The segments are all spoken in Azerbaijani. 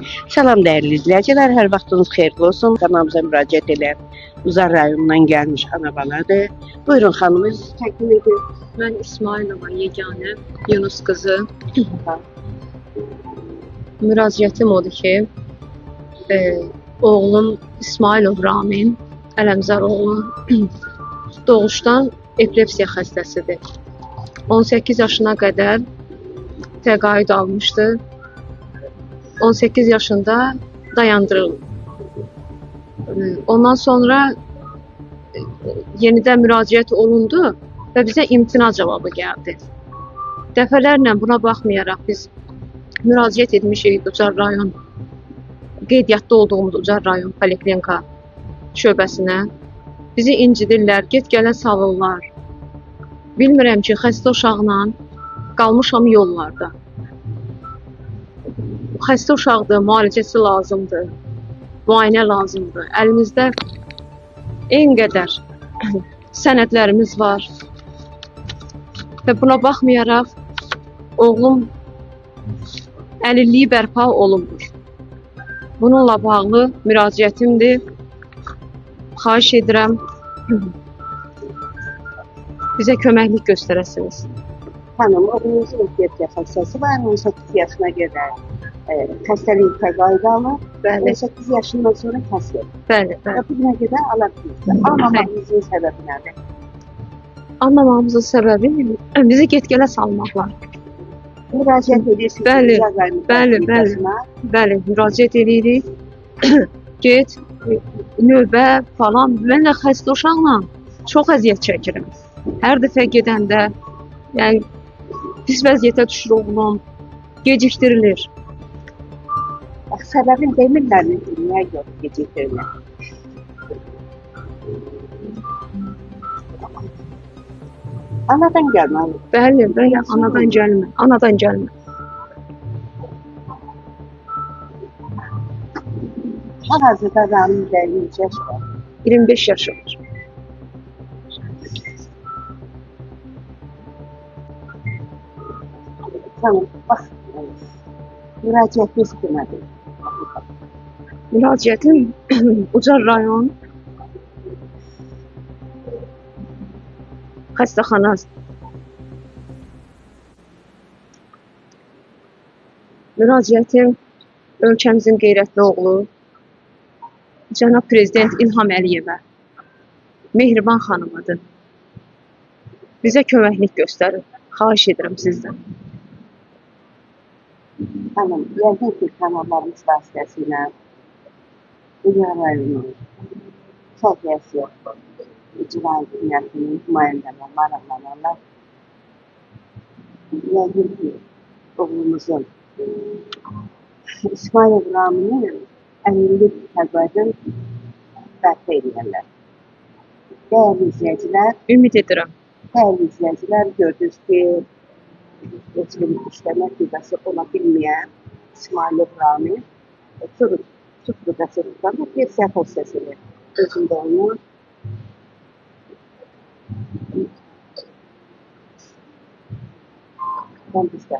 Salam dəyərli izləyicilər, hər vaxtınız xeyirli olsun. Kanalımıza müraciət edən Uzar rayonundan gəlmiş ana baladır. Buyurun xanım, öz təqdim edin. Mən İsmailova Yeganə Yunus qızı. Müraciətim odur ki, oğlum İsmailov Ramin Ələmzar oğlu doğuşdan epilepsiya xəstəsidir. 18 yaşına qədər təqaüd almışdı. 18 yaşında dayandırıldı. Ondan sonra yenidən müraciət olundu və bizə imtina cavabı gəldi. Dəfələrlə buna baxmayaraq biz müraciət etmişik Ucar rayon, qeydiyyatda olduğumuz Ucar rayon poliklinika şöbəsinə. Bizi incidirlər, get-gələ salırlar. Bilmirəm ki, xəstə uşaqla qalmışam yollarda. Xəstə uşaqdır, müalicəsi lazımdır, müayinə lazımdır. Əlimizdə eyni qədər sənədlərimiz var. Və buna baxmayaraq, oğlum əlilliyi bərpa olunmur. Bununla bağlı müraciətimdir. Xahiş edirəm, bizə köməklik göstərəsiniz. Xanım, oğlunuzun epilepsiya xəstəsi var, 18 yaşına qədər xəstəlik təqaüd alır. Bəli. 18 yaşından sonra kəsilir. Bəli, bəli. Və bu günə qədər alabilirsiniz. Almamağınızın səbəbi nədir? Anlamamızın səbəbi bizi get-gələ salmaqlar. Müraciət edirsiniz. Bəli, Uzar rayon bəli, bəli. poliklinikasına. Bəli, müraciət edirik. Get, növbə falan. Mən də xəstə uşaqla çox əziyyət çəkirəm. Hər dəfə gedəndə, yəni pis vəziyyətə düşür oğlum, gecikdirilir. Bax, səbəbini demirlər mi? Niyə yox, gecikdirirlər? Anadan gəlmə. Bəli, bəli, anadan gəlmə, anadan gəlmə. Hal-hazırda Ramin bəyin neçə yaşı var? 25 yaşı var. Tamam, bax, müraciətiniz demədir. Müraciətim Ucar rayon xəstəxanası. Müraciətim ölkəmizin qeyrətli oğlu Cənab Prezident İlham Əliyevə, Mehriban xanımadır. Bizə köməklik göstərin. Xahiş edirəm sizdən. Hanım, yəqin ki, kanallarımız vasitəsilə Uzar rayonu Səhiyyə İcra Hakimiyyətinin nümayəndələri maraqlanarlar. Yəqin ki, oğlumuzun İsmailov Raminin əlillik təqaüdünü bərpa edirlər. Dəyərli izləyicilər, Ümid edirəm. Gördünüz ki, heç bir işləmə qüvvəsi ola bilməyən İsmailov Ramin Türk qüvvəsi tutan epilepsiya xəstəsidir. Özündə onu bizdə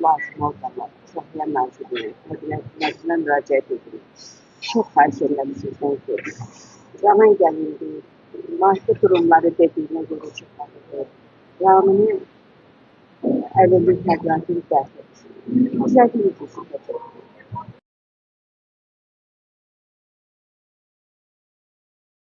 lazım olmalar, Səhiyyə Nazirliyinə müraciət edirik. Çox xahiş edirəm sizdən ki, zaman gəlindi, maddi durumları dediyinə görə çıxmalıdır. Raminin əlillik təqaüdünü bərpa etsin. Bizə bir sizə